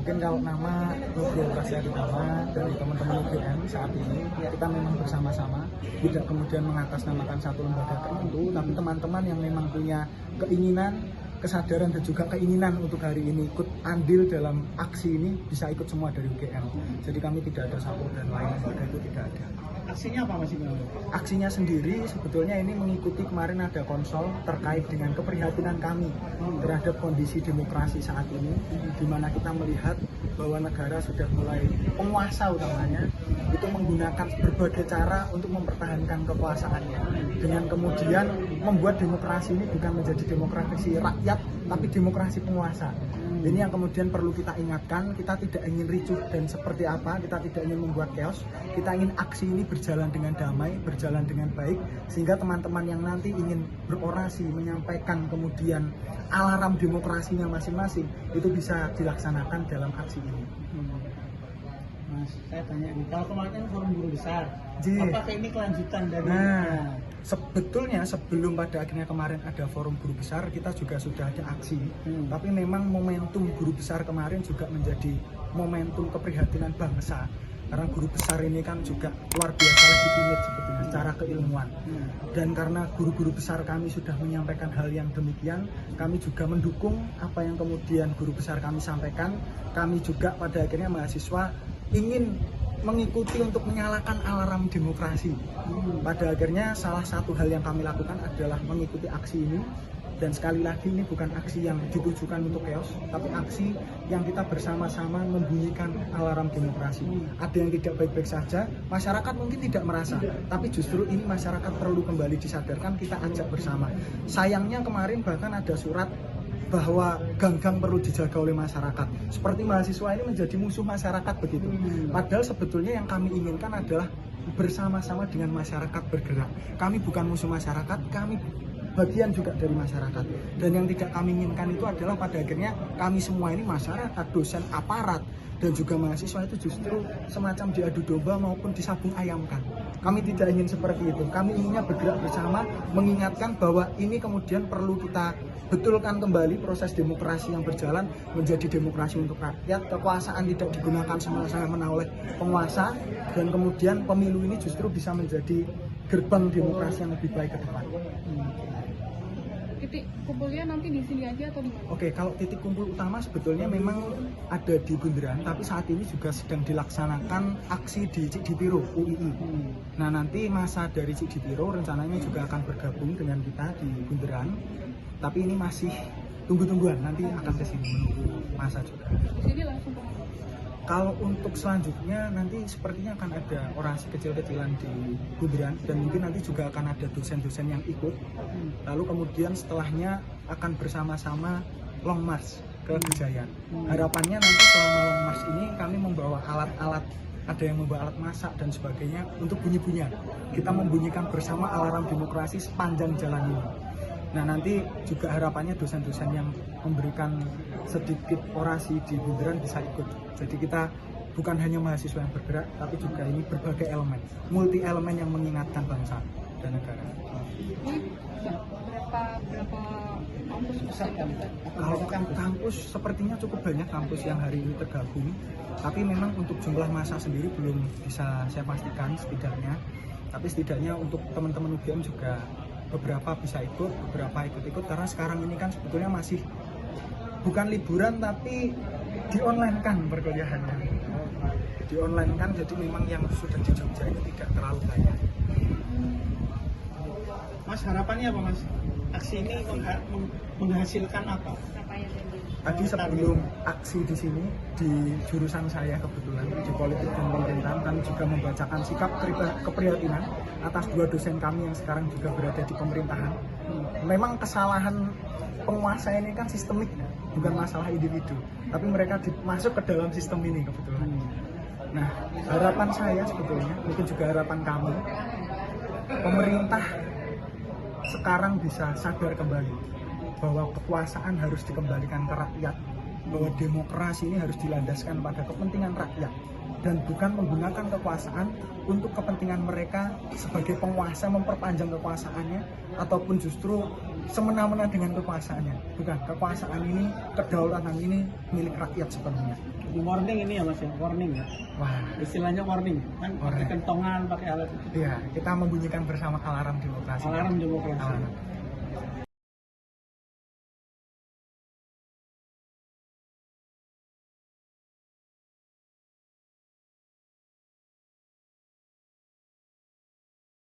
Mungkin kalau nama Nugroho Prasetya dari teman-teman UGM saat ini kita memang bersama-sama, tidak kemudian mengatasnamakan satu lembaga tertentu, tapi teman-teman yang memang punya keinginan, kesadaran dan juga keinginan untuk hari ini ikut andil dalam aksi ini bisa ikut semua dari UGM. Jadi kami tidak ada satu dan lain lembaga itu tidak ada. Aksinya apa Mas Imam? Aksinya sendiri sebetulnya ini mengikuti kemarin ada konsol terkait dengan keprihatinan kami terhadap kondisi demokrasi saat ini, di mana kita melihat bahwa negara sudah mulai penguasa utamanya itu menggunakan berbagai cara untuk mempertahankan kekuasaannya, dengan kemudian membuat demokrasi ini bukan menjadi demokrasi rakyat tapi demokrasi penguasa. Ini yang kemudian perlu kita ingatkan, kita tidak ingin ricuh dan seperti apa, kita tidak ingin membuat chaos, kita ingin aksi ini berjalan dengan damai, berjalan dengan baik, sehingga teman-teman yang nanti ingin berorasi, menyampaikan kemudian alarm demokrasinya masing-masing, itu bisa dilaksanakan dalam aksi ini. Mas, saya tanya nih, kalau kemarin kan forum guru besar, Ji. apakah ini kelanjutan dari? Sebetulnya sebelum pada akhirnya kemarin ada forum guru besar, kita juga sudah ada aksi. Tapi memang momentum guru besar kemarin juga menjadi momentum keprihatinan bangsa. Karena guru besar ini kan juga luar biasa legitimate sebetulnya secara keilmuan. Dan karena guru-guru besar kami sudah menyampaikan hal yang demikian, kami juga mendukung apa yang kemudian guru besar kami sampaikan. Kami juga pada akhirnya mahasiswa ingin mengikuti untuk menyalakan alarm demokrasi. Pada akhirnya salah satu hal yang kami lakukan adalah mengikuti aksi ini. Dan sekali lagi ini bukan aksi yang ditujukan untuk chaos, tapi aksi yang kita bersama-sama membunyikan alarm demokrasi. Ada yang tidak baik-baik saja, masyarakat mungkin tidak merasa, tapi justru ini masyarakat perlu kembali disadarkan, kita ajak bersama. Sayangnya kemarin bahkan ada surat bahwa gang-gang perlu dijaga oleh masyarakat. Seperti mahasiswa ini menjadi musuh masyarakat begitu. Padahal sebetulnya yang kami inginkan adalah bersama-sama dengan masyarakat bergerak. Kami bukan musuh masyarakat, kami bagian juga dari masyarakat. Dan yang tidak kami inginkan itu adalah pada akhirnya kami semua ini masyarakat, dosen, aparat, dan juga mahasiswa itu justru semacam diadu domba maupun disabung ayamkan. Kami tidak ingin seperti itu. Kami inginnya bergerak bersama, mengingatkan bahwa ini kemudian perlu kita betulkan kembali proses demokrasi yang berjalan menjadi demokrasi untuk rakyat. Kekuasaan tidak digunakan semena-mena oleh penguasa, dan kemudian pemilu ini justru bisa menjadi gerbang demokrasi yang lebih baik ke depan. Titik kumpulnya nanti di sini aja atau di mana? Oke, kalau titik kumpul utama sebetulnya memang ada di Bundaran, tapi saat ini juga sedang dilaksanakan aksi di Cikdipiro, UII. Nah, nanti masa dari Cikdipiro rencananya juga akan bergabung dengan kita di Bundaran, tapi ini masih tunggu-tungguan, nanti akan ke sini menunggu masa juga. Di sini langsung ke mana? Kalau untuk selanjutnya nanti sepertinya akan ada orasi kecil-kecilan di Bundaran, dan mungkin nanti juga akan ada dosen-dosen yang ikut. Lalu kemudian setelahnya akan bersama-sama long march ke Gejayan. Harapannya nanti selama long march ini kami membawa alat-alat, ada yang membawa alat masak dan sebagainya untuk bunyi-bunyian. Kita membunyikan bersama alarm demokrasi sepanjang jalan ini. Nah, nanti juga harapannya dosen-dosen yang memberikan sedikit orasi di Bundaran bisa ikut. Jadi kita bukan hanya mahasiswa yang bergerak, tapi juga ini berbagai elemen, multi elemen yang mengingatkan bangsa dan negara. Ini berapa kampus besar? Kalau kampus sepertinya cukup banyak kampus yang hari ini tergabung, tapi memang untuk jumlah massa sendiri belum bisa saya pastikan setidaknya. Tapi setidaknya untuk teman-teman UGM juga beberapa bisa ikut, beberapa ikut-ikut, karena sekarang ini kan sebetulnya masih bukan liburan tapi di online kan perkuliahannya. Di online kan, jadi memang yang sudah di Jogja ini tidak terlalu banyak. Mas, harapannya apa Mas? Aksi ini menghasilkan apa? Tadi sebelum aksi di sini, di jurusan saya kebetulan di politik dan pemerintahan, kami juga membacakan sikap keprihatinan atas dua dosen kami yang sekarang juga berada di pemerintahan. Memang kesalahan penguasa ini kan sistemik, bukan masalah individu, tapi mereka masuk ke dalam sistem ini kebetulan. Nah, harapan saya sebetulnya, mungkin juga harapan kami, pemerintah sekarang bisa sadar kembali bahwa kekuasaan harus dikembalikan ke rakyat, bahwa demokrasi ini harus dilandaskan pada kepentingan rakyat dan bukan menggunakan kekuasaan untuk kepentingan mereka sebagai penguasa memperpanjang kekuasaannya, ataupun justru semena-mena dengan kekuasaannya. Bukan, kekuasaan ini, kedaulatan ini milik rakyat sepenuhnya. Warning ini ya Mas ya, warning ya. Wah, Istilahnya warning kan, pakai Warning. kentongan, pakai alat itu. iya, kita membunyikan bersama alarm demokrasi. Alarm demokrasi. Alarm.